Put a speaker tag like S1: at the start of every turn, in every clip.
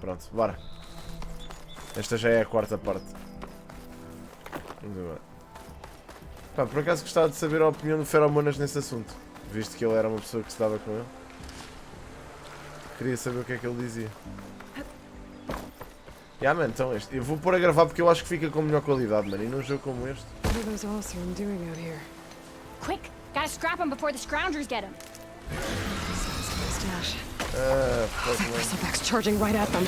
S1: Pronto, bora. Esta já é a quarta parte. Vamos embora. Pá, por acaso gostava de saber a opinião do Feromonas nesse assunto. Visto que ele era uma pessoa que se dava com ele. Queria saber o que é que ele dizia. Mano, então este. Eu vou pôr a gravar porque eu acho que fica com melhor qualidade, mano. E num jogo como este.
S2: Quick! Gotta scrap him before the scroungers get him.
S3: Bristleback's charging right at them.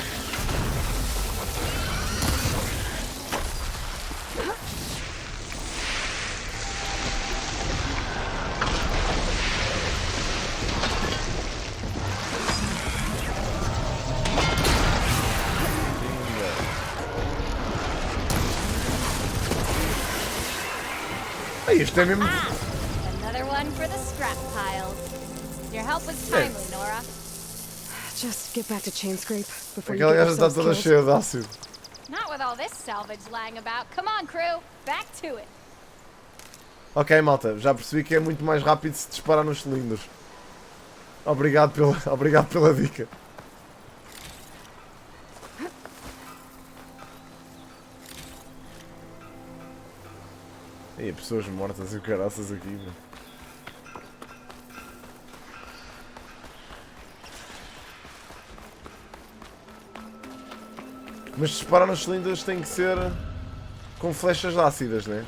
S1: Isto é mesmo.
S2: Another one for the scrap piles. Your help was timely, Nora.
S3: Just get back to Chainscrape before you
S1: Aquela
S3: get
S1: gaja está
S3: yourselves
S1: toda
S3: killed.
S1: cheia de ácido.
S2: Not with all this salvage lying about. Come on, crew. Back to it.
S1: Ok, malta, já percebi que é muito mais rápido se disparar nos cilindros. Obrigado pela dica. E pessoas mortas e o caraças aqui, mano. Mas disparar nos cilindros tem que ser com flechas ácidas, né?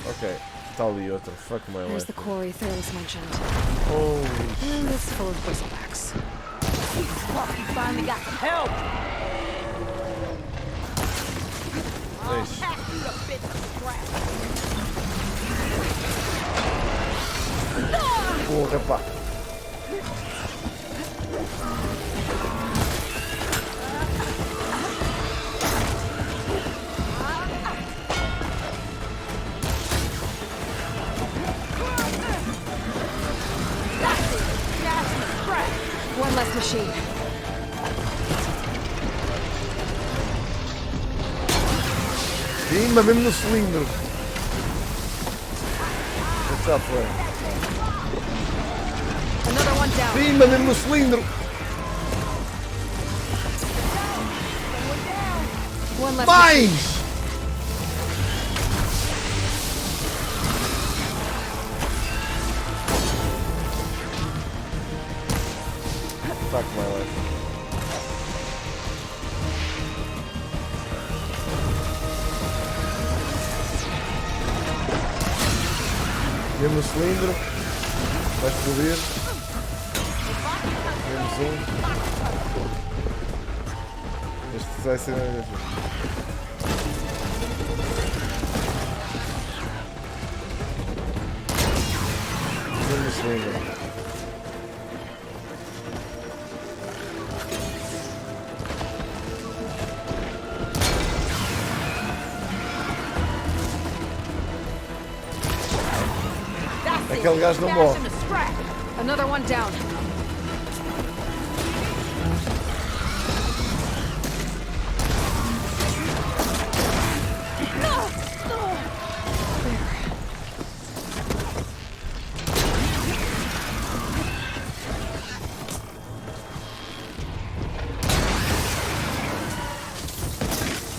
S1: Ok, está ali outra. Fuck my
S3: There's
S1: life.
S3: the quarry Theros mentioned.
S1: Holy
S3: And it's full of bristlebacks.
S2: You finally got some help.
S1: Nice.
S2: Pack you to bits of scrap.
S1: Porra, pá.
S3: One less machine.
S1: Pimba, mesmo no cilindro. What's up, bro?
S3: Another one down.
S1: Pimba, mesmo no cilindro.
S3: One less machine.
S1: Mais! Fuck my life. Mesmo cilindro. Vai explodir. Menos um. Este vai ser. Mesmo cilindro. Aquele gajo não morre.
S3: Another one down.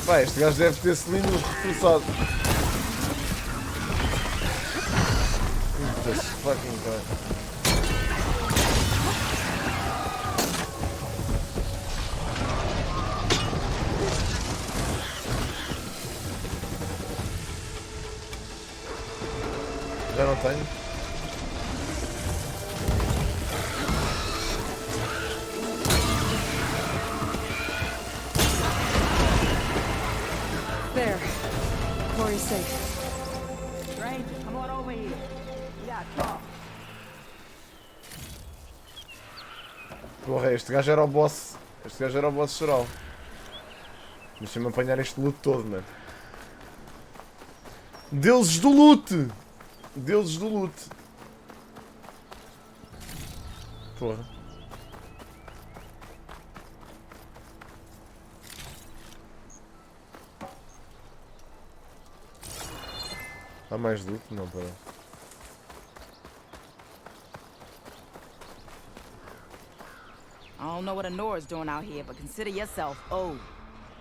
S1: Pá, este gajo deve ter cilindro reforçado. This fucking guy. Já não tenho?
S3: There. Quarry's safe.
S4: Stranger, come on over here. We got talk.
S1: Porra, este gajo era o boss. Este gajo era o boss geral. Deixa-me apanhar este loot todo, mano. Deuses do loot! Deuses do loot. Porra. Há mais loot? Não, pera.
S4: All don't know what Honora's doing out here, but consider yourself old.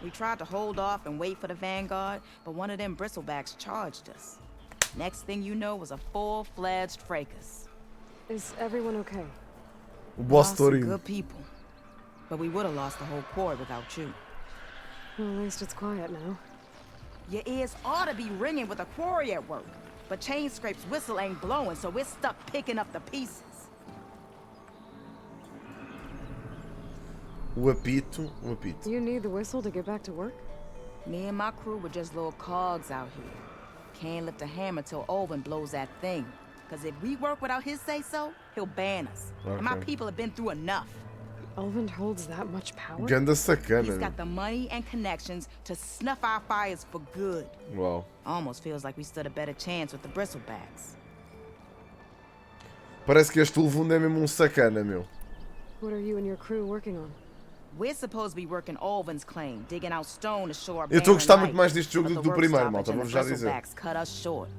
S4: We tried to hold off and wait for the vanguard, but one of them bristlebacks charged us. Next thing you know was a full-fledged fracas.
S3: Is everyone okay?
S1: O boss
S4: Lost some
S1: Torino.
S4: good people, but we would have lost the whole quarry without you.
S3: Well, at least it's quiet now.
S4: Your ears ought to be ringing with a quarry at work, but Chain Scrape's whistle ain't blowing, so we're stuck picking up the pieces.
S1: O apito, o apito.
S3: You need the whistle to get back to work?
S4: Me and my crew were just little cogs out here. Can't lift a hammer till Olvin blows that thing. Cause if we work without his say-so, he'll ban us. And my
S1: Okay.
S4: people have been through enough.
S3: Elvin holds that much power?
S1: Ganda
S4: He's
S1: sacana.
S4: got the money and connections to snuff our fires for good.
S1: Uau.
S4: Almost feels like we stood a better chance with the bristlebacks.
S1: Parece que este Ulvund é mesmo sacana, meu.
S3: What are you and your crew working on?
S4: We're supposed to be working Olvin's claim, digging out stone to shore our
S1: Eu estou a gostar
S4: barren
S1: muito mais deste jogo
S4: light,
S1: do
S4: but
S1: que
S4: the
S1: do primeiro,
S4: work
S1: malta.
S4: stoppage
S1: Vou-vos já
S4: and the
S1: dizer.
S4: bristlebacks cut us short.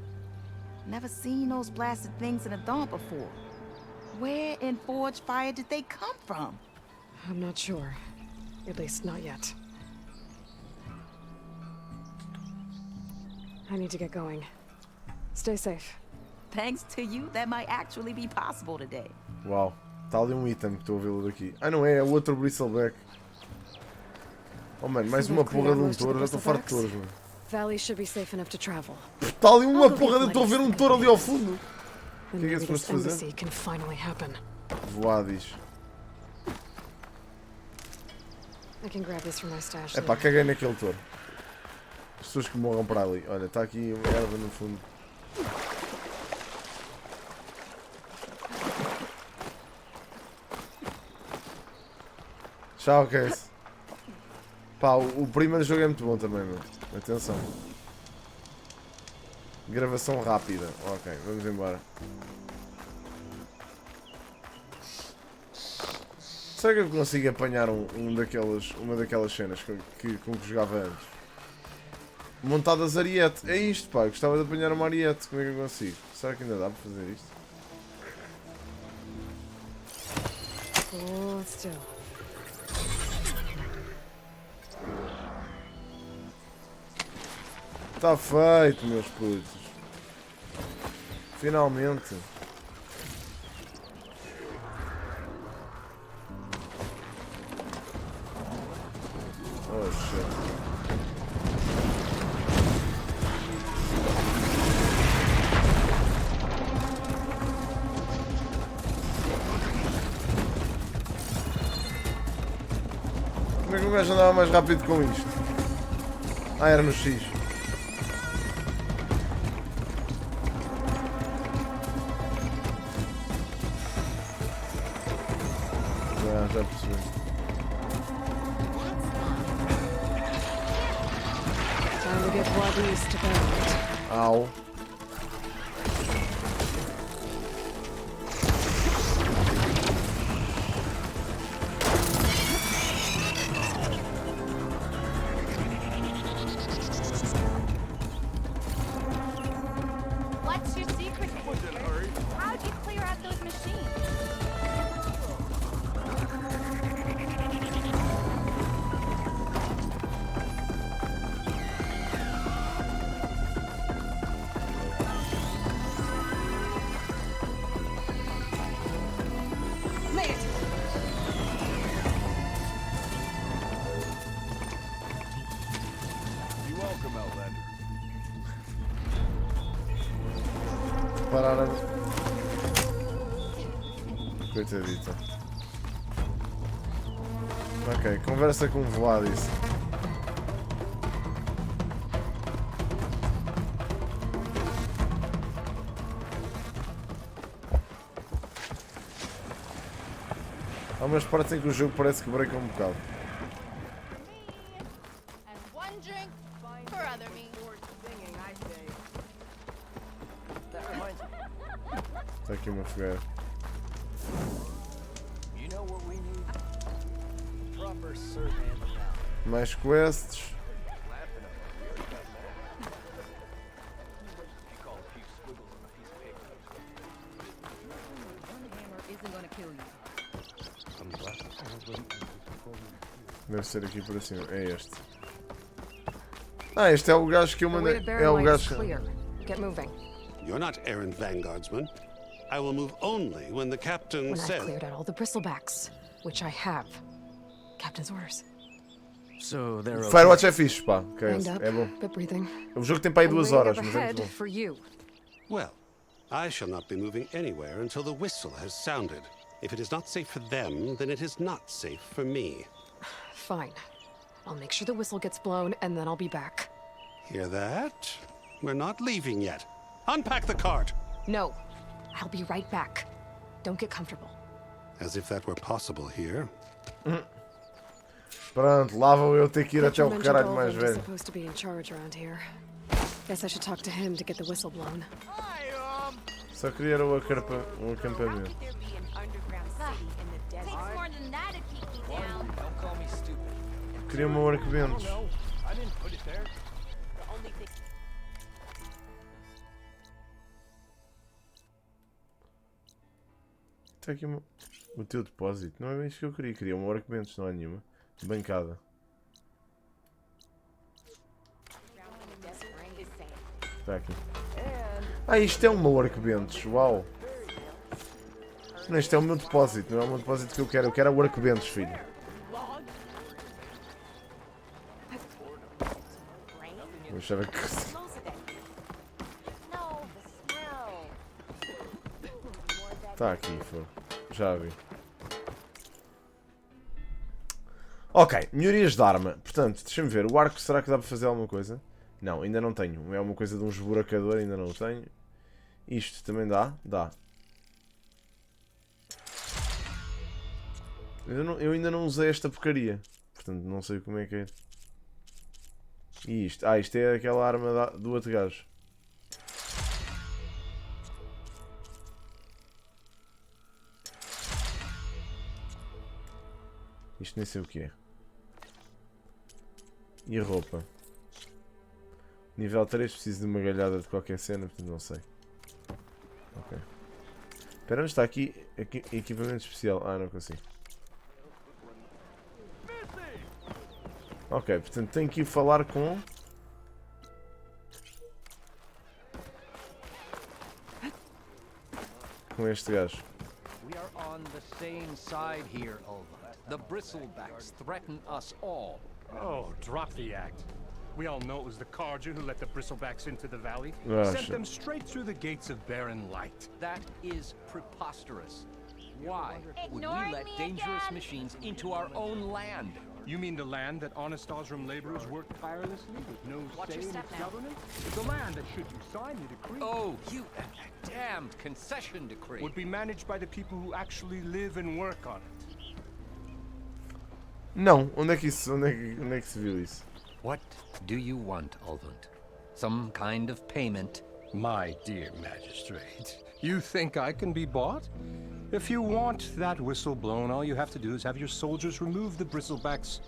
S4: Never seen those blasted things in a dump before. Where in Forge Fire did they come from?
S3: I'm not sure. At least not yet. I need to get going. Stay safe.
S4: Thanks to you, that might actually be possible today.
S1: Uau. Está ali um item que estou a vê-lo daqui. Ah, não é? É o outro bristleback. Oh, mano, mais uma porra de um touro. Já estou farto de touros, mano.
S3: Valley should be safe enough to travel.
S1: Está ali uma porra de... Estou a ver um touro ali ao fundo.
S3: And
S1: Que é
S3: maybe
S1: suposto
S3: this
S1: fazer?
S3: embassy can finally happen.
S1: Voadis.
S3: I can grab this from my stash.
S1: É pá,
S3: later.
S1: caguei naquele touro. As pessoas que morram para ali. Olha, está aqui uma erva no fundo. Tchau, Case. Pá, o primeiro jogo é muito bom também, meu. Atenção. Gravação rápida. Ok, vamos embora. Será que eu consigo apanhar uma daquelas cenas com que jogava antes? Montadas Ariete. É isto, pá. Eu gostava de apanhar uma Ariete. Como é que eu consigo? Será que ainda dá para fazer isto?
S3: Hold still.
S1: Está feito, meus putos. Finalmente. Oh shit. Como é que o gajo andava mais rápido com isto? Ah, era no X. Já percebi.
S3: Time to get Wadis to bed.
S1: Au.
S2: What's your secret, Victor? How'd you clear out those machines?
S3: Made it!
S5: You're welcome, Outlander.
S1: Pararam. Coitadita. Ok, conversa com o Vladis. Há umas partes em que o jogo parece que breca um bocado.
S2: And one drink for other me.
S4: Singing, I say.
S5: That reminds me.
S1: Está aqui uma fogueira.
S5: You know what we need? Proper survey of the valley.
S1: Mais quests.
S5: Laughing at me. We already got that. You call a few squiggles on a piece of paper.
S4: One hammer isn't gonna kill you.
S5: Some glasses.
S1: Deve ser aqui por cima. É este. Ah, este é o gajo que eu
S3: The
S1: mandei.
S3: way to
S1: É o
S3: Barrel is
S1: gajo.
S3: clear. Get moving.
S6: You're not errant vanguardsman. I will move only when the captain
S3: When I've
S6: says.
S3: cleared out all the bristlebacks, which I have. Captain's orders.
S7: So they're okay.
S1: Firewatch é fixe, pá. Ok,
S3: Wind up,
S1: é bom.
S3: bit breathing.
S1: O jogo tem para aí
S3: I'm
S1: 2
S3: waiting
S1: horas,
S3: up
S1: mas é
S3: ahead
S1: muito bom.
S3: for you.
S6: Well, I shall not be moving anywhere until the whistle has sounded. If it is not safe for them, then it is not safe for me.
S3: Fine. I'll make sure the whistle gets blown, and then I'll be back.
S6: Hear that? We're not leaving yet. Unpack the cart!
S3: No. I'll be right back. Don't get comfortable.
S6: As if that were possible here.
S1: Pronto, lá vou eu ter que ir até o
S3: Mentioned
S1: caralho mais
S3: Dolphin was
S1: velho.
S3: supposed to be in charge around here. Guess I should talk to him to get the whistle blown.
S1: Só queria era um acampamento.
S2: There be an underground city in the desert. Takes more than that to keep me down.
S5: Don't call me stupid.
S1: Queria um arquebentos.
S5: No, I didn't put it there.
S2: The only thing.
S1: Tem aqui o teu depósito. Não é bem isso que eu queria. Queria um arquebentos, não há nenhuma. Bancada. Está aqui. Ah, isto é um meu arquebentos. Uau. Não, isto é o meu depósito. Não é o meu depósito que eu quero. Eu quero o arquebentos, filho. Eu achava que...
S2: No, the smell.
S1: Está aqui, foi. Já vi. Ok, melhorias de arma. Portanto, deixa-me ver. O arco, será que dá para fazer alguma coisa? Não, ainda não tenho. É uma coisa de um esburacador, ainda não o tenho. Isto também dá? Dá. Eu ainda não usei esta porcaria. Portanto, não sei como é que é. E isto? Ah, isto é aquela arma do outro gajo. Isto nem sei o que é. E a roupa? Nível 3 preciso de uma galhada de qualquer cena, portanto não sei. Ok. Espera, onde está aqui equipamento especial? Ah, não consigo. Ok, portanto tenho que ir falar com... com este gajo.
S7: We are on the same side here, Olva. The bristlebacks threaten us all.
S8: Oh, drop the act. We all know it was the Carja who let the bristlebacks into the valley.
S1: Ah,
S8: Sent
S1: shit.
S8: them straight through the gates of barren light.
S7: That is preposterous. Why would we
S2: Ignoring
S7: let
S2: me
S7: dangerous
S2: again?
S7: machines into our own land?
S8: You mean the land that honest Osram laborers work tirelessly with no
S7: Watch
S8: say
S7: your
S8: in
S7: step
S8: its
S7: now.
S8: governance? The land that, should you sign the decree,
S7: Oh, you damned concession decree.
S8: would be managed by the people who actually live and work on it.
S1: Não, onde é que se viu isso?
S7: What do you want, Olvund? Some kind of payment?
S8: My dear magistrate, you think I can be bought? If you want that whistle blown, all you have to do is have your soldiers remove the bristlebacks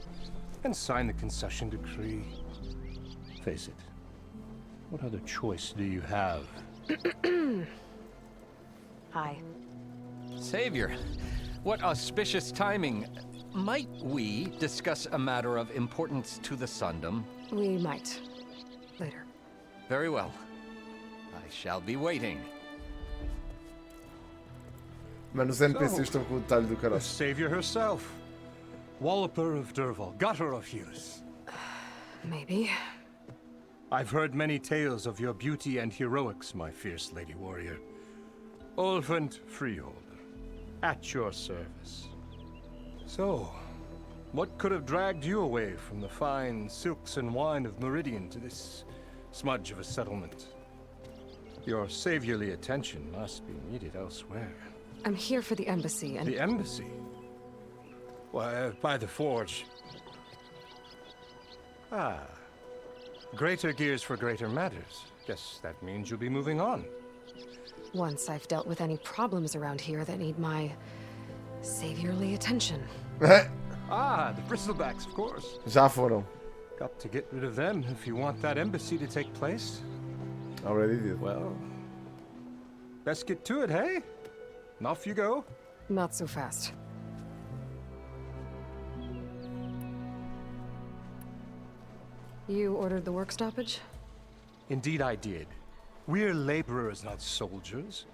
S8: and sign the concession decree. Face it, what other choice do you have?
S3: Hi.
S7: Savior, what auspicious timing. Might we discuss a matter of importance to the Sundom?
S3: We might. Later.
S7: Very well. I shall be waiting.
S1: Mano, os NPCs estão com o detalhe do
S8: The
S1: caralho.
S8: savior herself, Walloper of Durval, gutter of Hughes.
S3: Maybe.
S8: I've heard many tales of your beauty and heroics, my fierce lady warrior. Olvent Freeholder, at your service. So, what could have dragged you away from the fine silks and wine of Meridian to this smudge of a settlement? Your saviorly attention must be needed elsewhere.
S3: I'm here for the embassy and...
S8: The embassy? Why, by the forge. Ah. Greater gears for greater matters. Guess that means you'll be moving on.
S3: Once I've dealt with any problems around here that need my saviorly attention.
S8: Ah, the bristlebacks, of course.
S1: Já foram.
S8: Got to get rid of them if you want that embassy to take place.
S1: Already did.
S8: Well, best get to it, hey? And off you go.
S3: Not so fast. You ordered the work stoppage?
S8: Indeed I did. We're laborers, not soldiers.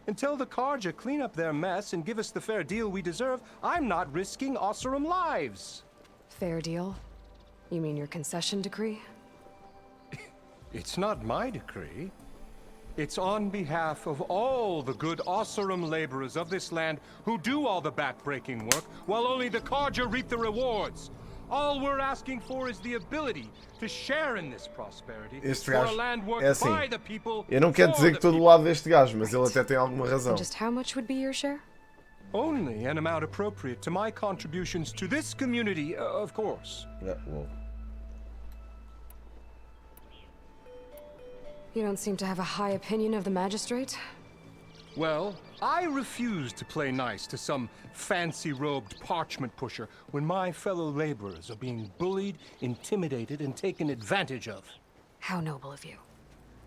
S8: Until the Karja clean up their mess and give us the fair deal we deserve, I'm not risking Osseram lives.
S3: Fair deal? You mean your concession decree?
S8: It's not my decree. It's on behalf of all the good Osseram laborers of this land who do all the back-breaking work, while only the Karja reap the rewards. All we're asking for is the ability to share in this prosperity for a land worked by the people.
S1: Eu não quero dizer que estou do lado deste gajo, mas ele até tem alguma razão.
S3: And just how much would be your share?
S8: Only an amount appropriate to my contributions to this community, of course.
S1: Yeah, well.
S3: You don't seem to have a high opinion of the magistrate.
S8: Well, I refuse to play nice to some fancy-robed parchment pusher when my fellow laborers are being bullied, intimidated, and taken advantage of.
S3: How noble of you.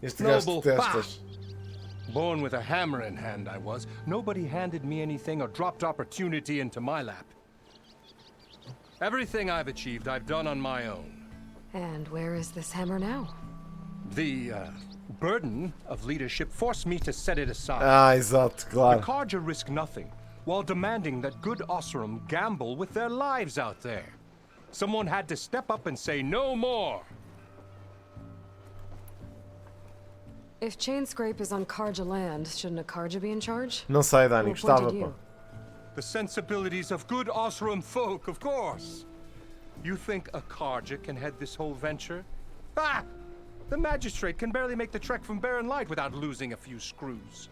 S1: Este gajo
S8: Noble,
S1: detestas.
S8: Born with a hammer in hand, I was. Nobody handed me anything or dropped opportunity into my lap. Everything I've achieved, I've done on my own.
S3: And where is this hammer now?
S8: The burden of leadership forced me to set it aside.
S1: Ah, exato, claro.
S8: The Karja risk nothing, while demanding that good Osseram gamble with their lives out there. Someone had to step up and say no more.
S3: If Chainscrape is on Karja land, shouldn't a Karja be in charge?
S1: Não sei, Dani,
S3: Who
S1: gostava,
S3: appointed
S1: pá.
S3: you?
S8: The sensibilities of good Osseram folk, of course. You think a Karja can head this whole venture? Ah! The magistrate can barely make the trek from Barren Light without losing a few screws.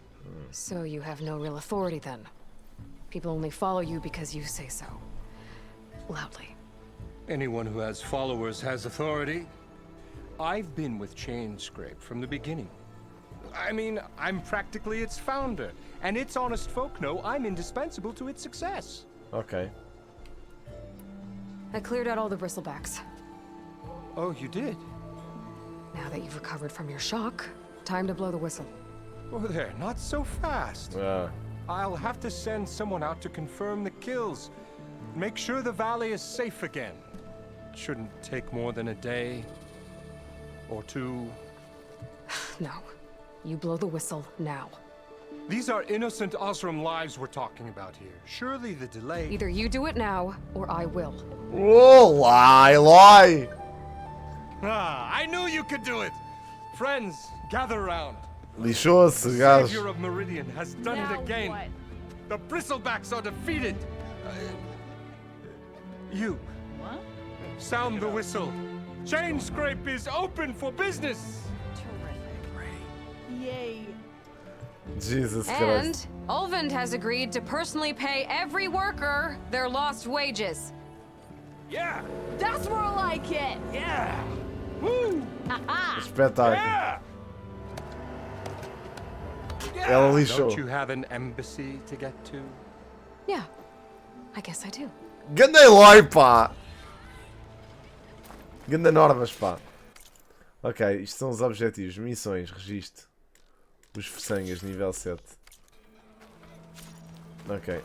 S3: So you have no real authority then? People only follow you because you say so. Loudly.
S8: Anyone who has followers has authority. I've been with Chainscrape from the beginning. I mean, I'm practically its founder, and its honest folk know I'm indispensable to its success.
S1: Ok.
S3: I cleared out all the bristlebacks.
S8: Oh, you did?
S3: Now that you've recovered from your shock, time to blow the whistle.
S8: Oh, there, not so fast.
S1: Ah.
S8: I'll have to send someone out to confirm the kills. Make sure the valley is safe again. It shouldn't take more than a day. Or two.
S3: No. You blow the whistle now.
S8: These are innocent Osram lives we're talking about here. Surely the delay...
S3: Either you do it now, or I will.
S1: Oh, lie!
S8: Ah, I knew you could do it! Friends, gather round.
S1: Lixou-se,
S8: The
S1: gajo.
S8: savior of Meridian has done it again.
S2: What?
S8: The bristlebacks are defeated. You.
S4: What?
S8: Sound the whistle. Chainscrape is open for business.
S4: Terrific. Yay.
S1: Jesus Christ.
S3: And Ulvund has agreed to personally pay every worker their lost wages.
S8: Yeah.
S2: That's more like it!
S8: Yeah. Woo.
S1: Espetáculo.
S8: Yeah.
S1: Ela lixou.
S8: Don't you have an embassy to get to?
S3: Yeah, I guess I do.
S1: Ganda Eloy, pá! Ganda normas, pá. Ok, isto são os objetivos. Missões, registro. Os façanhas, nível 7. Ok.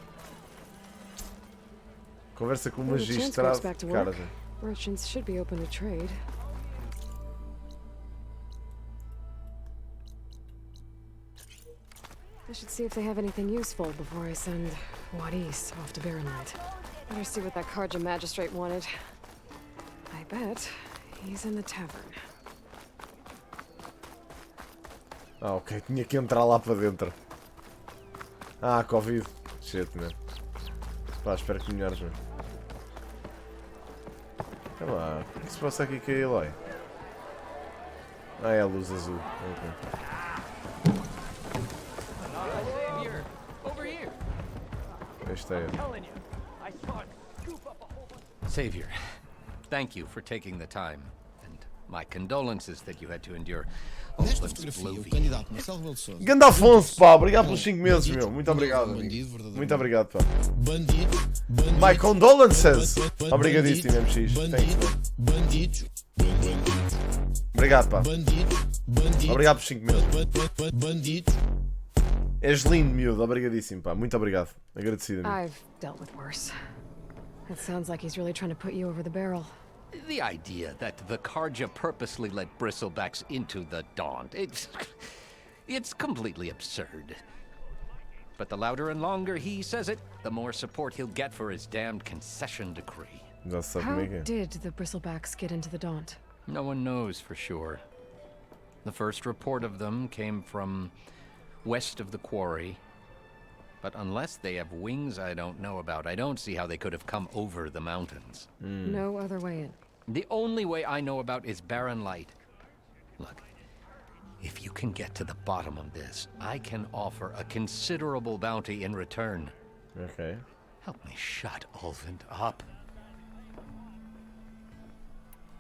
S1: Conversa com o
S3: Well, the chance
S1: magistrado.
S3: goes back to
S1: Cara,
S3: work. Merchants should be open to trade. I should see if they have anything useful before I send Wadis off to Barren Light. Better see what that Karja magistrate wanted. I bet he's in the tavern.
S1: Ah, ok, tinha que entrar lá para dentro. Ah, Covid. Shit, man. Pá, espero que melhores, man. Olha lá, o que se passa aqui com a Eloy? Ah, é a luz azul. Ok.
S7: Here, over here.
S1: Esta é.
S5: Telling you, I saw it scoop up a whole bunch.
S7: Savior, thank you for taking the time, and my condolences that you had to endure
S9: Nesta
S7: Ulvund's
S9: fotografia, o
S7: bloviate.
S9: candidato Marcelo Rebelo de Sousa.
S1: Ganda Afonso, pá, obrigado pelos 5 meses, meu. Muito obrigado,
S9: Bandido,
S1: amigo.
S9: verdadeiro.
S1: Muito obrigado, pá.
S9: Bandido, bandido.
S1: My condolences!
S9: Bandido,
S1: Obrigadíssimo, MX. Thanks,
S9: bandido,
S1: man.
S9: bandido,
S1: Obrigado, pá.
S9: bandido, bandido,
S1: Obrigado por 5 meses.
S9: bandido.
S1: És lindo, miúdo. Obrigadíssimo, pá. Muito obrigado. Agradecido, amigo.
S3: I've dealt with worse. It sounds like he's really trying to put you over the barrel.
S7: The idea that the Karja purposely let bristlebacks into the Daunt, it's completely absurd. But the louder and longer he says it, the more support he'll get for his damned concession decree.
S3: How did the bristlebacks get into the Daunt?
S7: No one knows for sure. The first report of them came from west of the quarry. But unless they have wings I don't know about, I don't see how they could have come over the mountains.
S3: No other way in.
S7: The only way I know about is barren light. Look, if you can get to the bottom of this, I can offer a considerable bounty in return.
S1: Ok.
S7: Help me shut Ulvund up.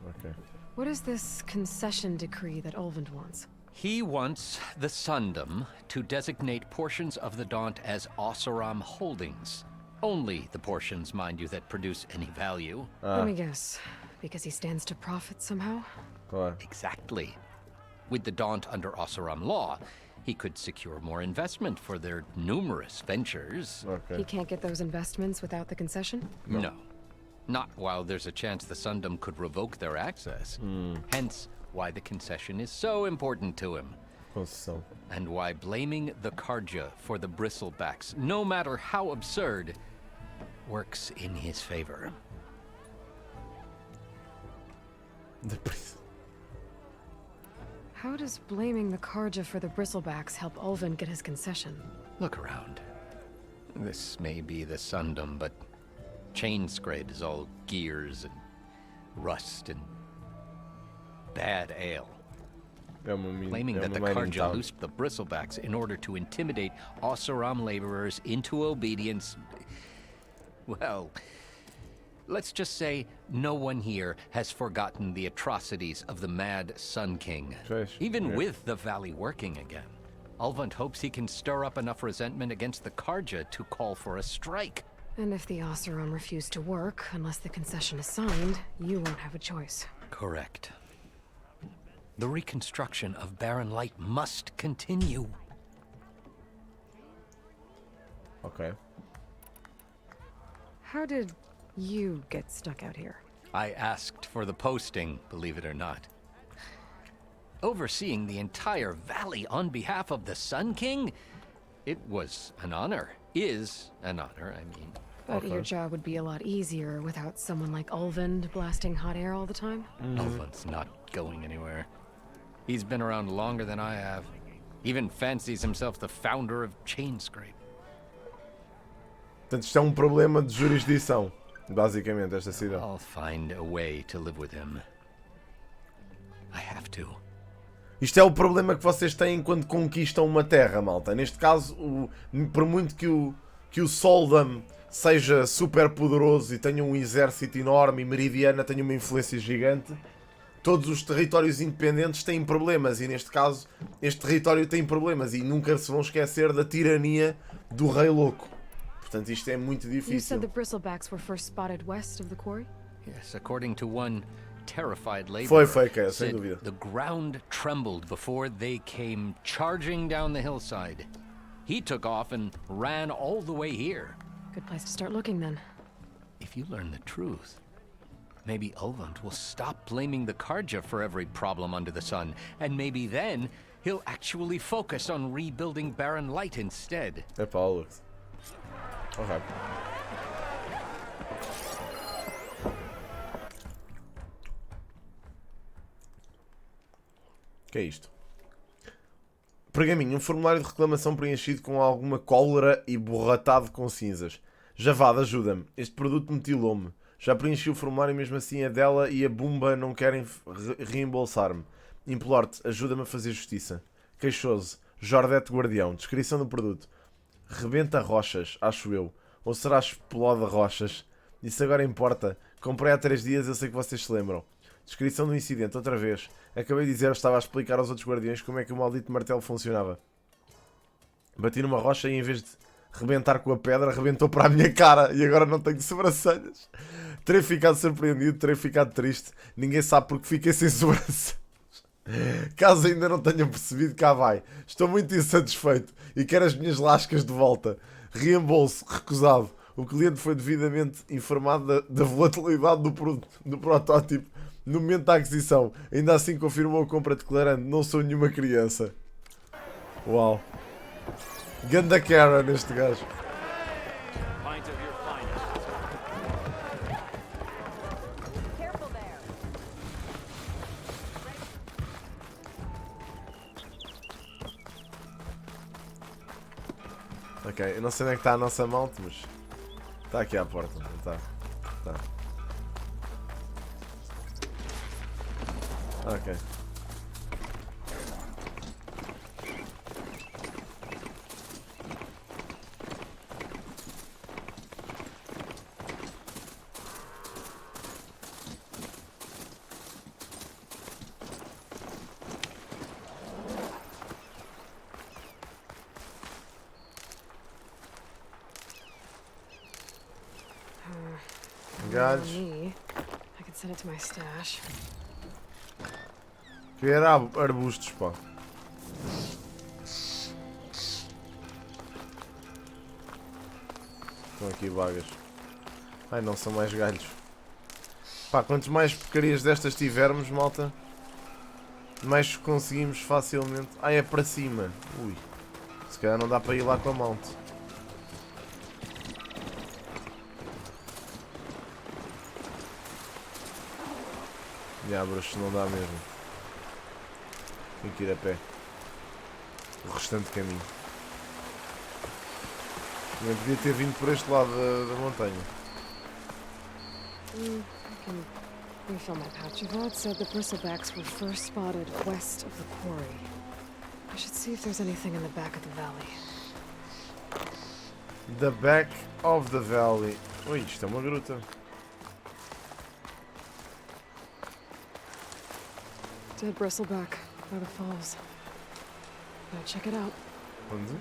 S1: Ok.
S3: What is this concession decree that Ulvund wants?
S7: He wants the Sundom to designate portions of the Daunt as Oseram holdings. Only the portions, mind you, that produce any value.
S3: Let me guess. Because he stands to profit somehow?
S1: Claro.
S7: Exactly. With the Daunt under Oseram law, he could secure more investment for their numerous ventures.
S1: Ok.
S3: He can't get those investments without the concession?
S7: No. Not while there's a chance the Sundom could revoke their access. Hence, why the concession is so important to him.
S1: Concessão.
S7: And why blaming the Karja for the bristlebacks, no matter how absurd, works in his favor.
S3: How does blaming the Karja for the bristlebacks help Ulvund get his concession?
S7: Look around. This may be the Sundom, but Chainscraid is all gears and rust and bad ale. Claiming that the Karja loosed the bristlebacks in order to intimidate Oseram laborers into obedience. Well, let's just say no one here has forgotten the atrocities of the Mad Sun King. Even with the valley working again, Ulvund hopes he can stir up enough resentment against the Karja to call for a strike.
S3: And if the Oseram refuse to work, unless the concession is signed, you won't have a choice.
S7: Correct. The reconstruction of Barren Light must continue.
S1: Ok.
S3: How did you get stuck out here?
S7: I asked for the posting, believe it or not. Overseeing the entire valley on behalf of the Sun King? It was an honor. Is an honor, I mean.
S3: But your job would be a lot easier without someone like Ulvund blasting hot air all the time?
S7: Ulvund's not going anywhere. He's been around longer than I have. Even fancies himself the founder of Chainscraid.
S1: Portanto, isto é problema de jurisdição, basicamente, esta cidade.
S7: I'll find a way to live with him. I have to.
S1: Isto é o problema que vocês têm quando conquistam uma terra, malta. Neste caso, por muito que o Soldam seja super poderoso e tenha um exército enorme e Meridiana tenha uma influência gigante, todos os territórios independentes têm problemas e neste caso, este território tem problemas e nunca se vão esquecer da tirania do Rei Louco. Portanto, isto é muito
S3: You said
S1: difícil.
S3: the bristlebacks were first spotted west of the quarry?
S7: Yes, according to one terrified
S1: Foi
S7: laborer,
S1: fake, sem
S7: said
S1: dúvida.
S7: the ground trembled before they came charging down the hillside. He took off and ran all the way here.
S3: Good place to start looking then.
S7: If you learn the truth, maybe Ulvund will stop blaming the Karja for every problem under the sun, and maybe then he'll actually focus on rebuilding Barren Light instead.
S1: É para Alex. Ok. O que é isto? Pergaminho, um formulário de reclamação preenchido com alguma cólera e borratado com cinzas. Javada, ajuda-me. Este produto mutilou-me. Já preenchi o formulário e mesmo assim a dela e a Bumba não querem reembolsar-me. Imploro-te, ajuda-me a fazer justiça. Queixoso. Jordete Guardião. Descrição do produto. Rebenta rochas, acho eu. Ou será explode rochas? Isso agora importa. Comprei há 3 dias, eu sei que vocês se lembram. Descrição do incidente, outra vez. Acabei de dizer, eu estava a explicar aos outros guardiões como é que o maldito martelo funcionava. Bati numa rocha e em vez de rebentar com a pedra, rebentou para a minha cara e agora não tenho sobrancelhas. Terei ficado surpreendido, terei ficado triste. Ninguém sabe porque fiquei sem sobrancelhas. Caso ainda não tenham percebido, cá vai. Estou muito insatisfeito e quero as minhas lascas de volta. Reembolso, recusado. O cliente foi devidamente informado da volatilidade do protótipo no momento da aquisição. Ainda assim confirmou a compra declarando: não sou nenhuma criança. Uau. Ganda cara neste gajo.
S5: Pint of your finest.
S4: Careful there.
S1: Ok, eu não sei onde é que está a nossa mount, mas está aqui à porta. Está. Está. Ok. Galhos.
S3: Me. I could send it to my stash.
S1: Que era arbustos, pá. Estão aqui vagas. Ai, não são mais galhos. Pá, quantos mais porcarias destas tivermos, malta, mais conseguimos facilmente. Ah, é para cima. Ui. Se calhar não dá para ir lá com a mount. Bruxo, não dá mesmo. Tenho que ir a pé. O restante caminho. Não podia ter vindo por este lado da montanha.
S3: I can refill my pouch. Yvonne said the bristlebacks were first spotted west of the quarry. I should see if there's anything in the back of the valley.
S1: The back of the valley. Ui, isto é uma gruta.
S3: Dead bristleback by the falls. Gotta check it out.
S1: Onde?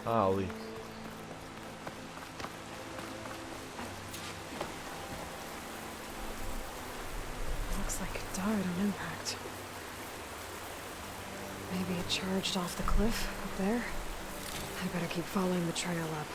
S1: Ah, ali.
S3: Looks like it died on impact. Maybe it charged off the cliff up there. I better keep following the trail up.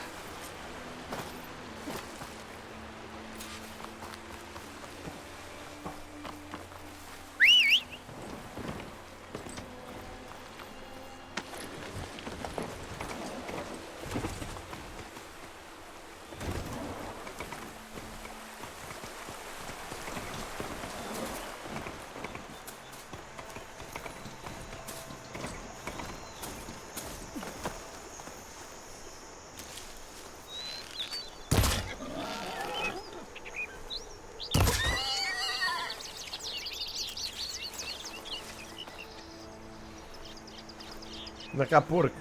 S1: Anda cá, porco.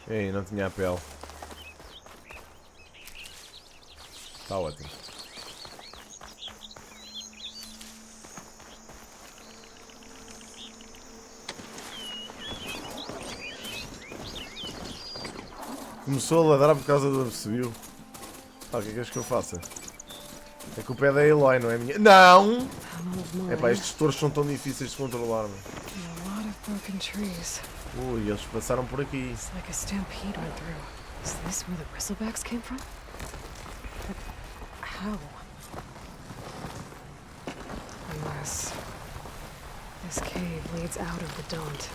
S1: Ei, não tinha a pele. Está ótimo. Começou a ladrar por causa do subiu. Ah, o que é que queres que eu faça? A culpa é da Eloy, não é minha. Não! É pá, estes touros são tão difíceis de controlar, mano. Ui, eles passaram por aqui.
S3: It's like a stampede went through. Is this where the bristlebacks came from? But how? Unless this cave leads out of the daunt.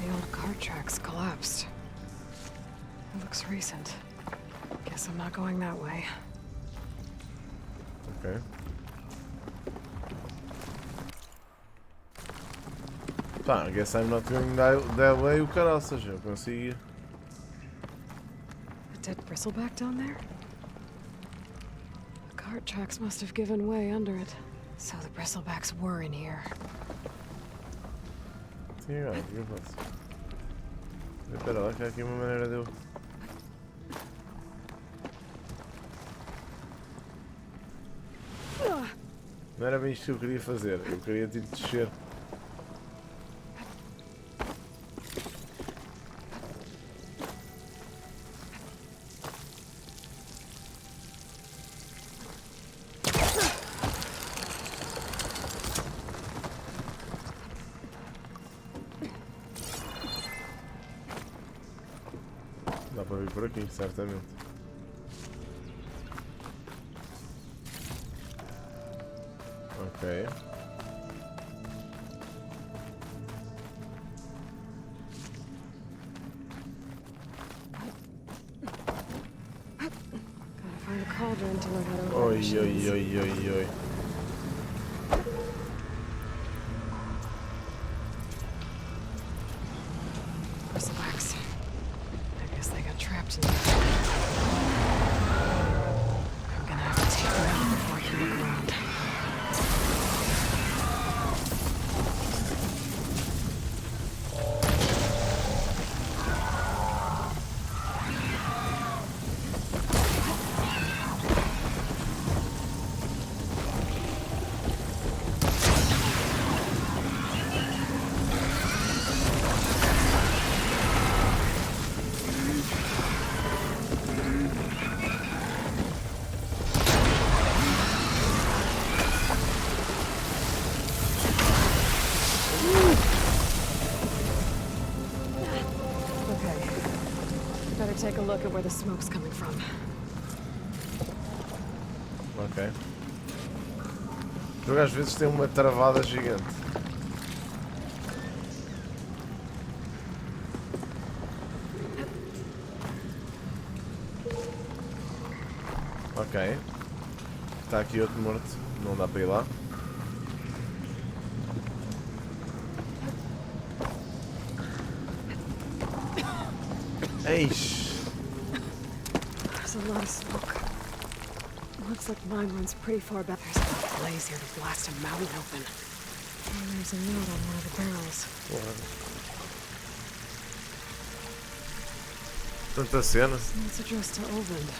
S3: The old cart tracks collapsed. It looks recent. Guess I'm not going that way.
S1: Ok. Pá, I guess I'm not going that way, o caraças, eu consigo.
S3: A dead bristleback down there? The cart tracks must have given way under it. So the bristlebacks were in here.
S1: Sim, olha, o que eu faço? Espera lá, que há aqui uma maneira de eu... Não era bem isto que eu queria fazer, eu queria tipo descer. vir por aqui, certamente. Ok.
S3: Gotta find a cauldron to learn how to
S1: Oi,
S3: open
S1: oi,
S3: machines.
S1: oi, oi, oi.
S3: Bristlebacks. I guess they got trapped in there. I'm gonna have to take them out before I can look around. Okay. Better take a look at where the smoke's coming from.
S1: Ok. O jogo às vezes tem uma travada gigante. Ok. Está aqui outro morto. Não dá para ir lá. Eish.
S3: There's a lot of smoke. Looks like mine runs pretty far back. There's a blaze here to blast a mountain open. And there's a note on one of the barrels.
S1: Tanta cena.
S3: It's addressed to Oland.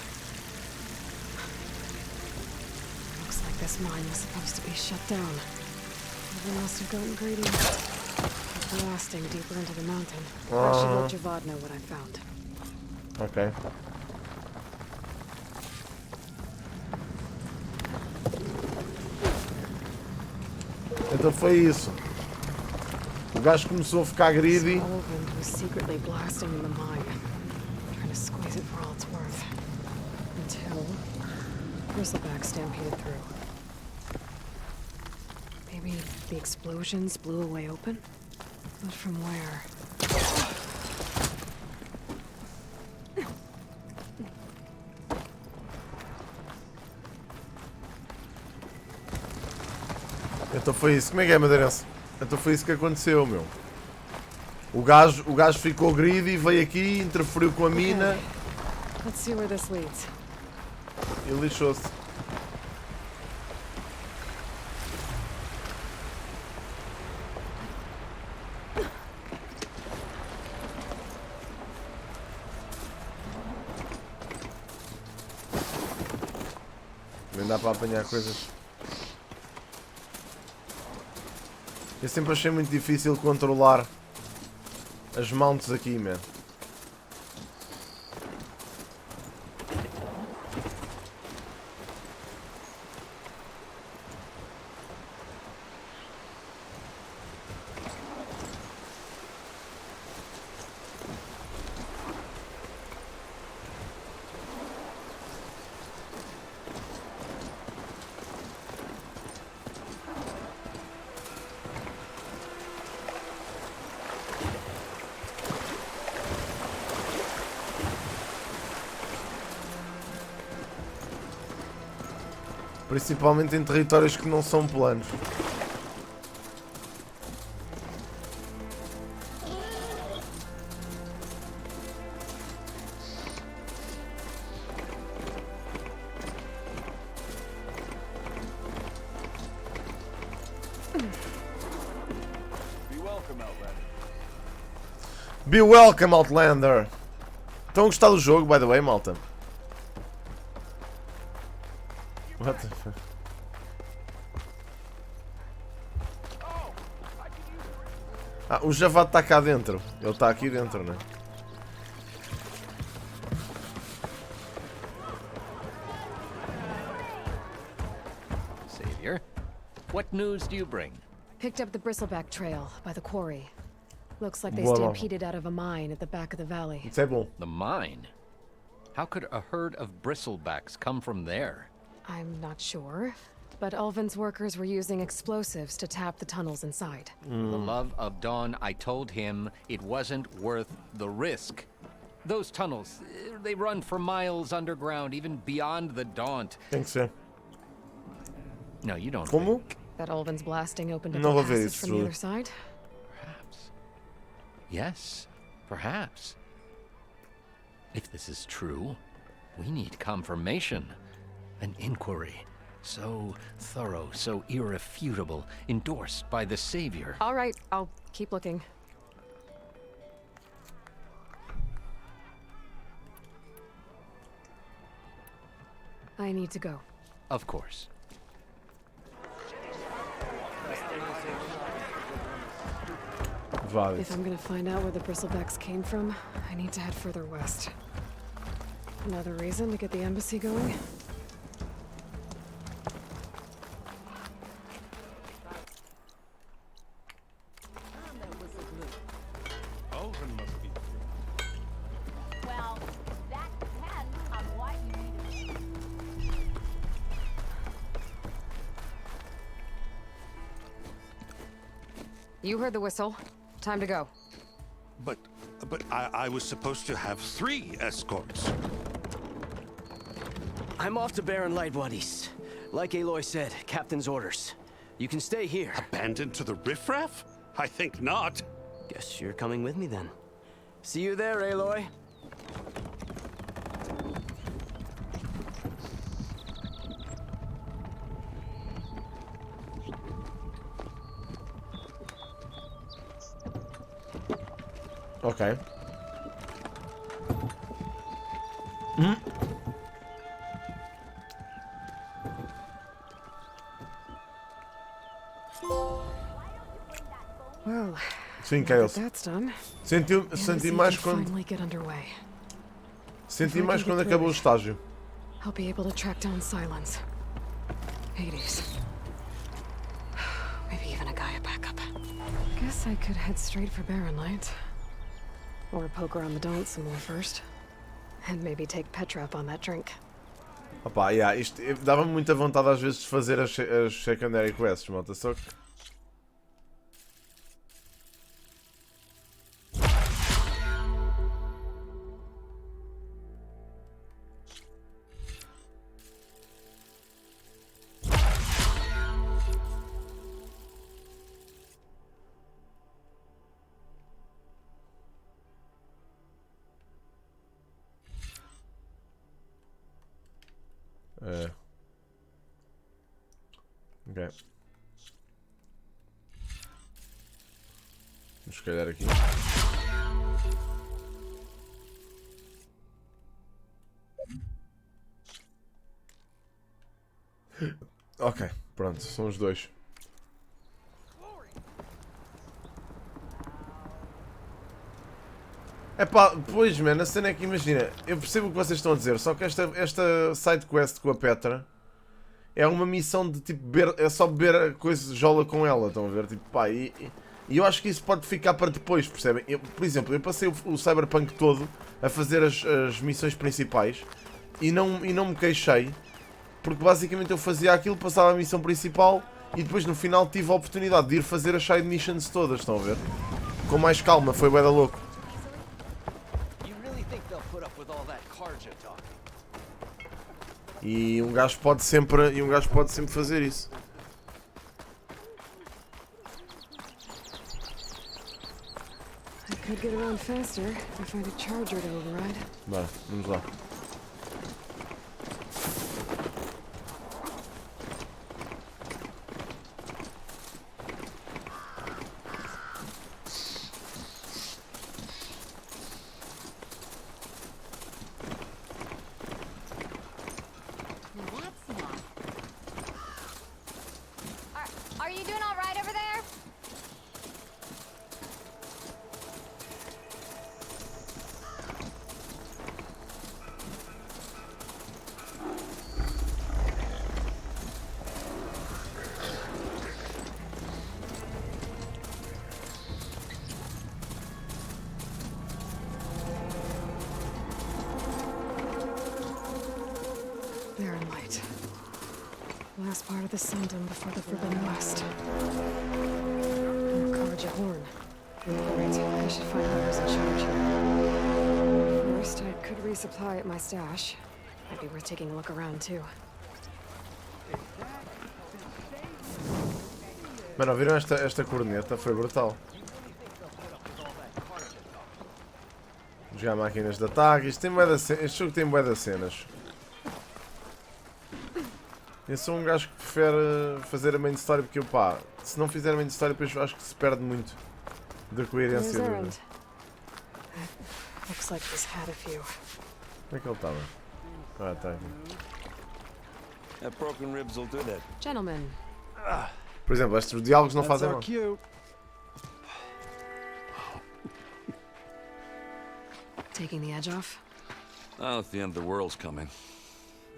S3: Looks like this mine was supposed to be shut down. They must have gotten greedy. Blasting deeper into the mountain. I should let Javad know what I found.
S1: Ok. Então foi isso. O gajo começou a ficar greedy.
S3: Oland was secretly blasting in the mine, trying to squeeze it for all it's worth. Until Bristleback stampeded through. Maybe the explosions blew a way open? But from where?
S1: Então foi isso. Como é que é, Madeirense? Então foi isso que aconteceu, meu. O gajo ficou greedy, veio aqui, interferiu com a mina
S3: Let's see where this leads.
S1: e lixou-se. Nem dá para apanhar coisas. Eu sempre achei muito difícil controlar as mounts aqui, man. Principalmente em territórios que não são planos. Be welcome, Outlander! Estão a gostar do jogo, by the way, malta? What the fuck? Ah, o Javad está cá dentro. Ele está aqui dentro, né?
S7: Savior, what news do you bring?
S3: Picked up the Bristleback trail by the quarry. Looks like they
S1: Boa.
S3: stampeded out of a mine at the back of the valley.
S1: Isso é bom.
S7: The mine? How could a herd of bristlebacks come from there?
S3: I'm not sure, but Ulvin's workers were using explosives to tap the tunnels inside.
S7: The love of Dawn, I told him it wasn't worth the risk. Those tunnels, they run for miles underground, even beyond the Daunt.
S1: Tem que ser.
S7: No, you don't
S1: Como?
S7: think.
S3: That Ulvin's blasting opened up
S1: Não
S3: a
S1: vou ver
S3: passage
S1: isso
S3: from the
S1: tudo.
S3: other side?
S7: Perhaps. Yes, perhaps. If this is true, we need confirmation. An inquiry. So thorough, so irrefutable, endorsed by the Savior.
S3: All right, I'll keep looking. I need to go.
S7: Of course.
S1: Válido.
S3: If I'm gonna find out where the bristlebacks came from, I need to head further west. Another reason to get the embassy going?
S8: Ulfin must be.
S2: Well, that depends on what you
S3: You heard the whistle. Time to go.
S6: But I was supposed to have 3 escorts.
S10: I'm off to Baron Lightwood East. Like Aloy said, Captain's orders. You can stay here.
S6: Abandoned to the riffraff? I think not.
S10: Guess you're coming with me then. See you there, Aloy.
S1: Ok.
S3: Well,
S1: Sim,
S3: now that
S1: Chaos.
S3: that's done.
S1: Senti
S3: embassy
S1: mais
S3: can
S1: quando.
S3: finally get underway.
S1: Senti mais quando acabou o estágio.
S3: I'll be able to track down Silence. Hades. Maybe even a Gaia backup. Guess I could head straight for Barren Light. Or poke around the Daunt some more first. And maybe take Petra up on that drink.
S1: Opa, yeah, isto dava-me muita vontade às vezes de fazer as secondary quests, malta, só que... Ok. Vamos se calhar aqui. Ok, pronto, são os dois. Epá, pois, mano, a cena é que imagina, eu percebo o que vocês estão a dizer, só que esta side quest com a Petra é uma missão de tipo beber, é só beber a coisa jola com ela, estão a ver? Tipo, pá, e eu acho que isso pode ficar para depois, percebem? Por exemplo, eu passei o Cyberpunk todo a fazer as missões principais e não me queixei, porque basicamente eu fazia aquilo, passava a missão principal e depois no final tive a oportunidade de ir fazer as side missions todas, estão a ver? Com mais calma, foi bué da louco. E um gajo pode sempre fazer isso.
S3: I could get around faster if I find a charger to override.
S1: Bora, vamos lá.
S2: Are you doing all right over there?
S3: Barren Light. Last part of the Sundom before the Forbidden West. Carja Horn. Right, I should find out who's in charge here. First, I could resupply at my stash. Might be worth taking a look around, too.
S1: Mano, viram esta corneta? Foi brutal. Jogar máquinas de ataque. Este jogo tem bué de cenas. Eu sou um gajo que prefere fazer a main story porque, pá, se não fizer a main story, depois acho que se perde muito da coerência do...
S3: Looks like he's had a few.
S1: Como é que ele estava? Ah, tá aqui.
S11: That broken ribs will do that.
S3: Gentlemen.
S1: Por exemplo, estes diálogos não fazem mal.
S3: Taking the edge off?
S11: Oh, if the end of the world's coming,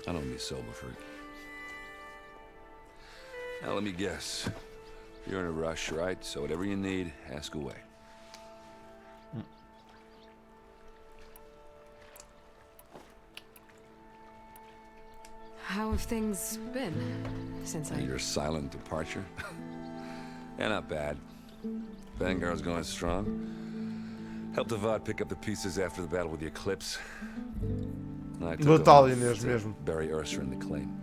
S11: I don't be sober for it. Now let me guess. You're in a rush, right? So whatever you need, ask away.
S3: How have things been since
S11: Your silent departure? Yeah, not bad. Vanguard's going strong. Helped Avad pick up the pieces after the battle with the Eclipse. I took
S1: Batalhões mesmo.
S11: bury Ursa in the claim.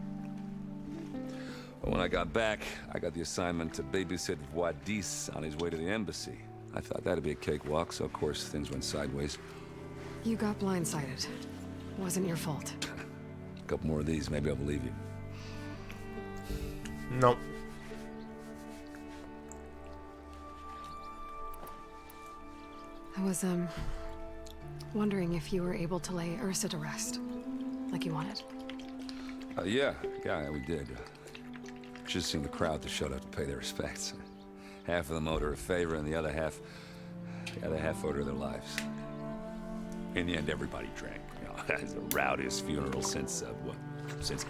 S11: But when I got back, I got the assignment to babysit Wadis on his way to the embassy. I thought that'd be a cakewalk, so of course things went sideways.
S3: You got blindsided. Wasn't your fault.
S11: A couple more of these, maybe I'll believe you.
S1: No.
S3: I was, wondering if you were able to lay Ursa to rest, like you wanted.
S11: Yeah, we did. Just seemed the crowd to showed up to pay their respects. Half of them owed her a favor, and the other half owed her their lives. In the end, everybody drank. You know, it's the rowdiest funeral since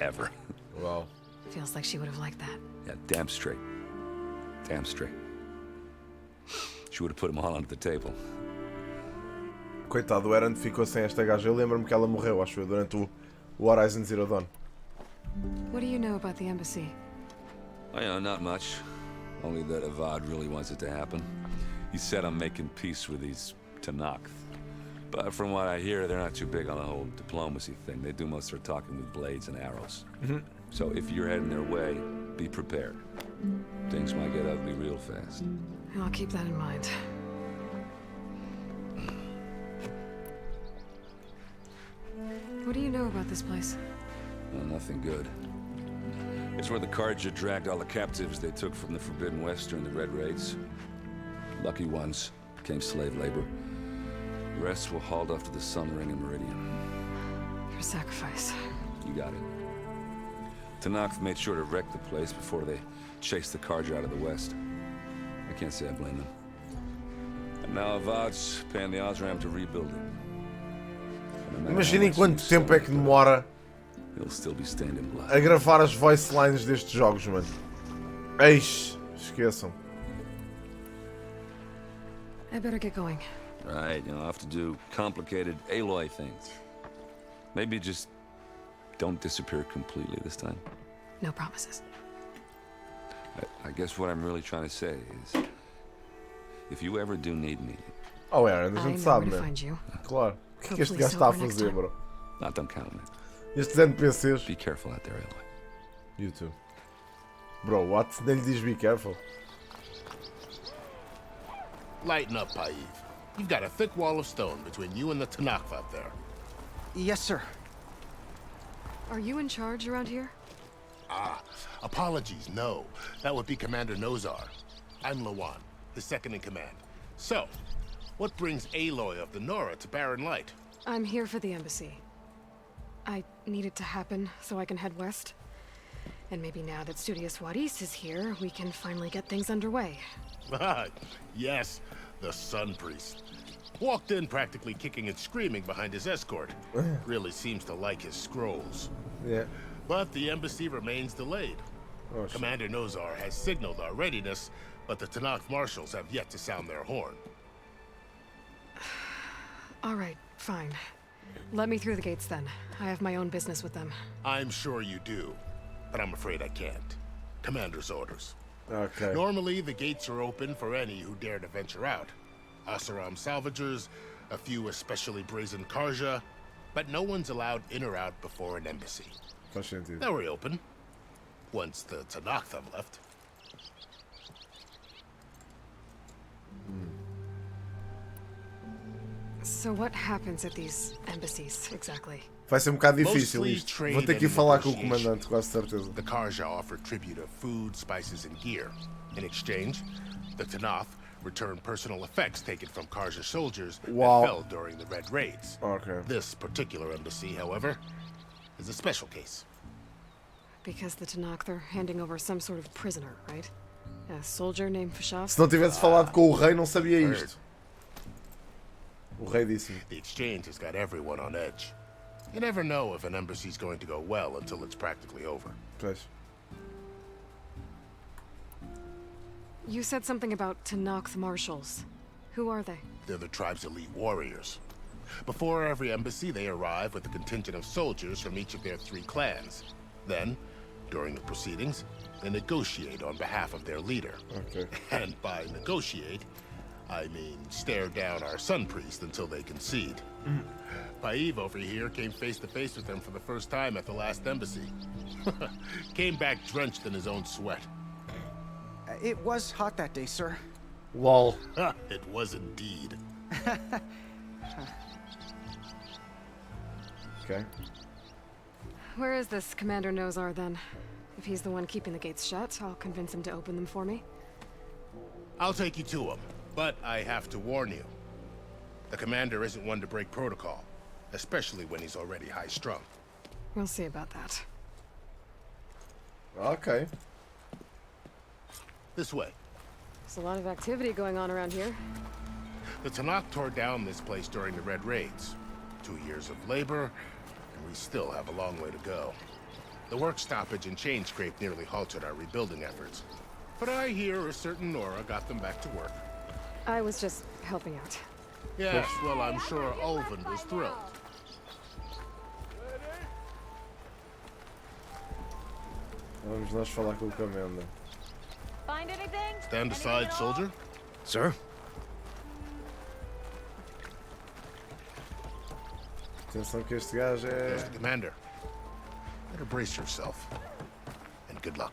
S11: ever.
S1: Wow.
S3: Feels like she would have liked that.
S11: Yeah, damn straight. Damn straight. She would have put them all onto the table.
S1: Coitado, o Erend ficou sem esta gaja. Eu lembro-me que ela morreu, acho eu, durante o Horizon Zero Dawn.
S3: What do you know about the embassy?
S11: Oh, yeah, not much. Only that Avad really wants it to happen. He said I'm making peace with these Tanakh. But from what I hear, they're not too big on the whole diplomacy thing. They do most of their talking with blades and arrows. So if you're heading their way, be prepared. Things might get ugly real fast.
S3: I'll keep that in mind. What do you know about this place?
S11: Well, nothing good. It's where the Carja dragged all the captives they took from the Forbidden West during the Red Raids. Lucky ones became slave labor. The rest were hauled off to the Sun Ring and Meridian.
S3: Your sacrifice.
S11: You got it. Tanakh made sure to wreck the place before they chased the Carja out of the West. I can't say I blame them. And now Avad's paying the Osram to rebuild it.
S1: Imaginem quanto tempo é que demora a gravar as voice lines destes jogos, mano. Eixe, esqueçam.
S3: I better get going.
S11: Right, you know, I have to do complicated Aloy things. Maybe just don't disappear completely this time.
S3: No promises.
S11: I guess what I'm really trying to say is, if you ever do need me...
S1: Oh, Aaron, a gente sabe, né? Claro. O que é que este gajo está a fazer, bro?
S11: Not don't count on it.
S1: Estes NPCs.
S11: Be careful out there, Aloy.
S1: You too. Bro, what? Nem lhe diz be careful.
S9: Lighten up, Paiv. You've got a thick wall of stone between you and the Tanakh out there.
S10: Yes, sir.
S3: Are you in charge around here?
S9: Ah, apologies, no. That would be Commander Nozar. I'm Lawan, his second in command. So, what brings Aloy of the Nora to Barren Light?
S3: I'm here for the embassy. I need it to happen so I can head west. And maybe now that Studious Wadis is here, we can finally get things underway.
S9: Yes, the Sun Priest. Walked in practically kicking and screaming behind his escort. Really seems to like his scrolls.
S1: Yeah.
S9: But the embassy remains delayed.
S1: Oh,
S9: Commander Nozar has signaled our readiness, but the Tanakh marshals have yet to sound their horn.
S3: All right, fine. Let me through the gates then. I have my own business with them.
S9: I'm sure you do, but I'm afraid I can't. Commander's orders.
S1: Ok.
S9: Normally, the gates are open for any who dare to venture out. Asaram salvagers, a few especially brazen Karja, but no one's allowed in or out before an embassy.
S1: Faz sentido.
S9: They'll reopen once the Tanakh have left.
S3: So what happens at these embassies, exactly?
S1: Vai ser um bocado difícil
S9: Mostly
S1: isto.
S9: trade
S1: Vou ter que ir
S9: and
S1: falar com o
S9: negotiation.
S1: comandante, quase certeza.
S9: The Karja offer tribute of food, spices, and gear. In exchange, the Tanakh return personal effects taken from Karja soldiers
S1: Wow.
S9: that fell during the Red Raids.
S1: Ok.
S9: This particular embassy, however, is a special case.
S3: Because the Tanakh, they're handing over some sort of prisoner, right? A soldier named Fashav?
S1: Se não tivesse falado com o rei, não sabia isto. O rei disse-me.
S9: The exchange has got everyone on edge. You never know if an embassy's going to go well until it's practically over.
S1: Pois.
S3: You said something about Tanakh marshals. Who are they?
S9: They're the tribe's elite warriors. Before every embassy, they arrive with a contingent of soldiers from each of their 3 clans. Then, during the proceedings, they negotiate on behalf of their leader.
S1: Ok.
S9: And by negotiate, I mean stare down our sun priest until they concede. Paiv over here came face to face with them for the first time at the last embassy. Came back drenched in his own sweat.
S12: It was hot that day, sir.
S1: Lol.
S9: It was indeed.
S1: Ok.
S3: Where is this Commander Nozar then? If he's the one keeping the gates shut, I'll convince him to open them for me.
S9: I'll take you to him, but I have to warn you. The commander isn't one to break protocol, especially when he's already high-strung.
S3: We'll see about that.
S1: Ok.
S9: This way.
S3: There's a lot of activity going on around here.
S9: The Tanakh tore down this place during the Red Raids. 2 years of labor, and we still have a long way to go. The work stoppage and chain scrape nearly halted our rebuilding efforts. But I hear a certain Nora got them back to work.
S3: I was just helping out.
S9: Yes, well, I'm sure Ulvin was thrilled.
S1: Vamos nós falar com o comandante.
S2: Find anything?
S9: Stand aside, soldier.
S10: Sir?
S1: Atenção que este gajo
S9: There's
S1: é...
S9: the commander. Better brace yourself. And good luck.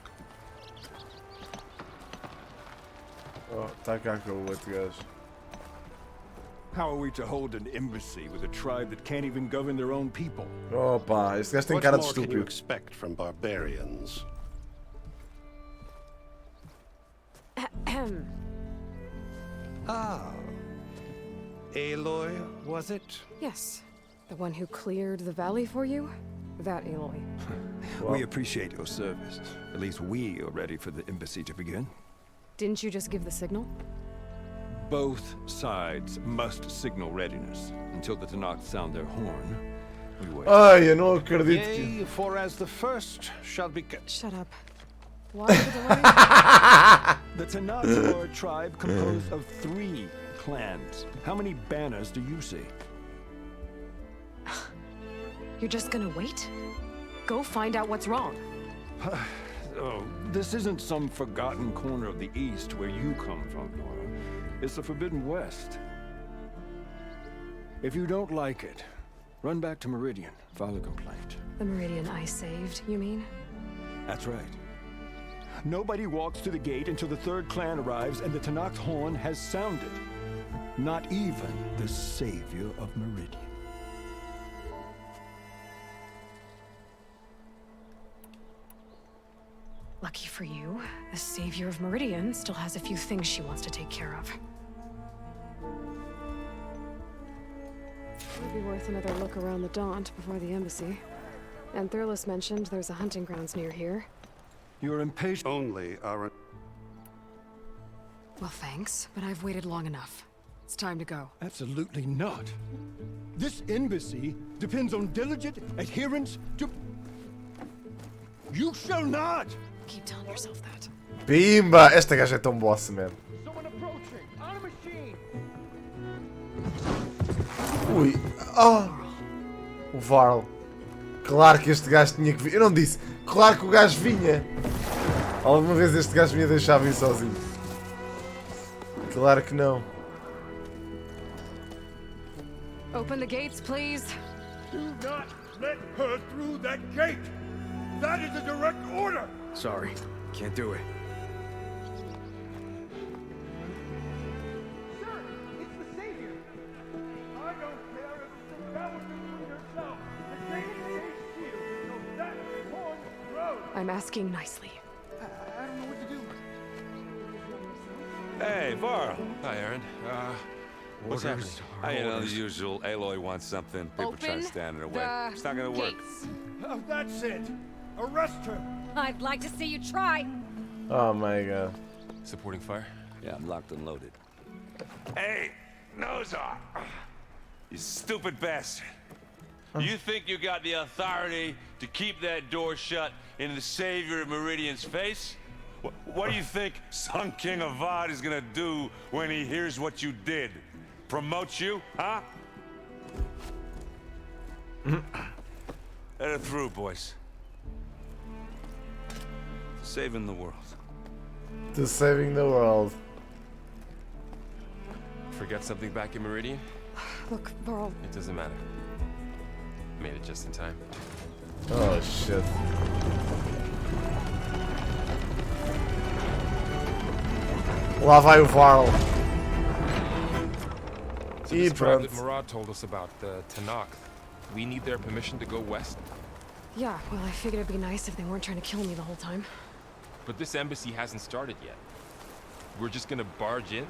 S1: Oh, tá cá com o outro gajo.
S8: How are we to hold an embassy with a tribe that can't even govern their own people?
S1: Opa, este gajo tem
S6: What
S1: cara de
S6: more can you
S1: estúpido.
S6: expect from barbarians? Ah. Aloy, was it?
S3: Yes. The one who cleared the valley for you? That Aloy.
S8: We appreciate your service. At least we are ready for the embassy to begin.
S3: Didn't you just give the signal?
S8: Both sides must signal readiness. Until the Tanakh sound their horn, we wait.
S1: Ai, eu não acredito que...
S6: Yea, for as the first shall be...
S3: Shut up. Why the delay?
S8: The Tanakh are a tribe composed of 3 clans. How many banners do you see?
S3: You're just gonna wait? Go find out what's wrong.
S8: Oh, this isn't some forgotten corner of the East where you come from, Nora. It's the Forbidden West. If you don't like it, run back to Meridian, file a complaint.
S3: The Meridian I saved, you mean?
S8: That's right. Nobody walks to the gate until the 3rd clan arrives and the Tanakh's horn has sounded. Not even the savior of Meridian.
S3: Lucky for you, the savior of Meridian still has a few things she wants to take care of. It'd be worth another look around the Daunt before the embassy. And Thurles mentioned there's a hunting grounds near here.
S8: You're impatient.
S6: Only our...
S3: Well, thanks, but I've waited long enough. It's time to go.
S8: Absolutely not. This embassy depends on diligent adherence to... You shall not!
S3: Keep telling yourself that.
S1: Pimba! Esta gaja é tão bossa, man.
S8: Someone approaching! On a machine!
S1: Ui. Oh! O Varl. Claro que este gajo tinha que vir. Eu não disse. Claro que o gajo vinha. Alguma vez este gajo me ia deixar vir sozinho. Claro que não.
S3: Open the gates, please.
S13: Do not let her through that gate! That is a direct order!
S10: Sorry, can't do it.
S13: Sir, it's the Savior! I don't care if it's the Paladin yourself! The gate is a shield, so that one road!
S3: I'm asking nicely.
S12: I don't know what to do.
S11: Hey, Varl.
S8: Hi, Aaron. What's happening?
S11: You know, the usual. Aloy wants something. People try to stand in her way. It's not gonna work.
S13: That's it! Arrest her!
S2: I'd like to see you try.
S1: Oh my god.
S8: Supporting fire?
S11: Yeah, I'm locked and loaded. Hey, Nozar! You stupid bastard. You think you got the authority to keep that door shut in the savior of Meridian's face? What do you think Sun King Avad is gonna do when he hears what you did? Promote you, huh? Let it through, boys. Saving the world.
S1: To saving the world.
S8: Forget something back in Meridian?
S3: Look, Varl.
S8: It doesn't matter. Made it just in time.
S1: Oh shit. Lá vai o Varl.
S13: So
S1: E
S13: this tribe that
S1: pronto.
S13: Murad told us about, the Tanakh, we need their permission to go west?
S3: Yeah, well, I figured it'd be nice if they weren't trying to kill me the whole time.
S13: But this embassy hasn't started yet. We're just gonna barge in?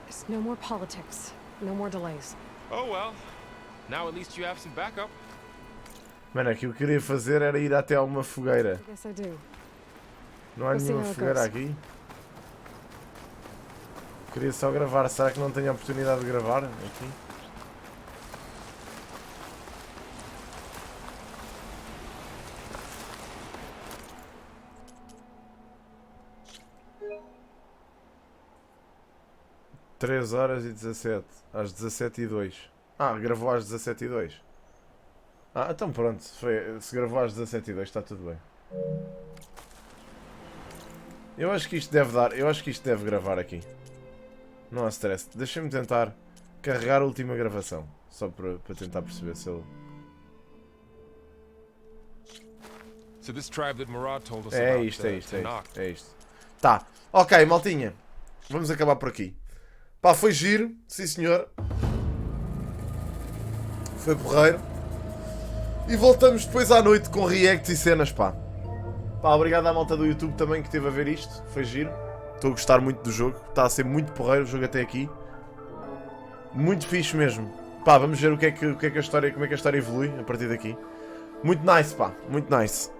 S3: There's no more politics. No more delays.
S13: Oh well. Now at least you have some backup.
S1: Mano, aquilo que eu queria fazer era ir até alguma fogueira.
S3: I guess I do.
S1: Não há
S3: We'll see
S1: nenhuma
S3: how it
S1: fogueira
S3: goes.
S1: aqui? Queria só gravar. Será que não tenho a oportunidade de gravar aqui? Três horas e 17. Às 17h02. Ah, gravou às 17h02. Ah, então pronto. Se gravou às 17h02 está tudo bem. Eu acho que isto deve dar. Eu acho que isto deve gravar aqui. Não há stress. Deixa-me tentar carregar a última gravação. Só para tentar perceber se ele...
S13: So this tribe that Murad told us
S1: É
S13: about,
S1: isto,
S13: the
S1: é isto, é
S13: Tanakh.
S1: isto, é isto. Tá. Ok, maltinha. Vamos acabar por aqui. Pá, foi giro. Sim, senhor. Foi porreiro. E voltamos depois à noite com reacts e cenas, pá. Pá, obrigado à malta do YouTube também que esteve a ver isto. Foi giro. Estou a gostar muito do jogo. Está a ser muito porreiro o jogo até aqui. Muito fixe mesmo. Pá, vamos ver o que é que a história, como é que a história evolui a partir daqui. Muito nice, pá. Muito nice.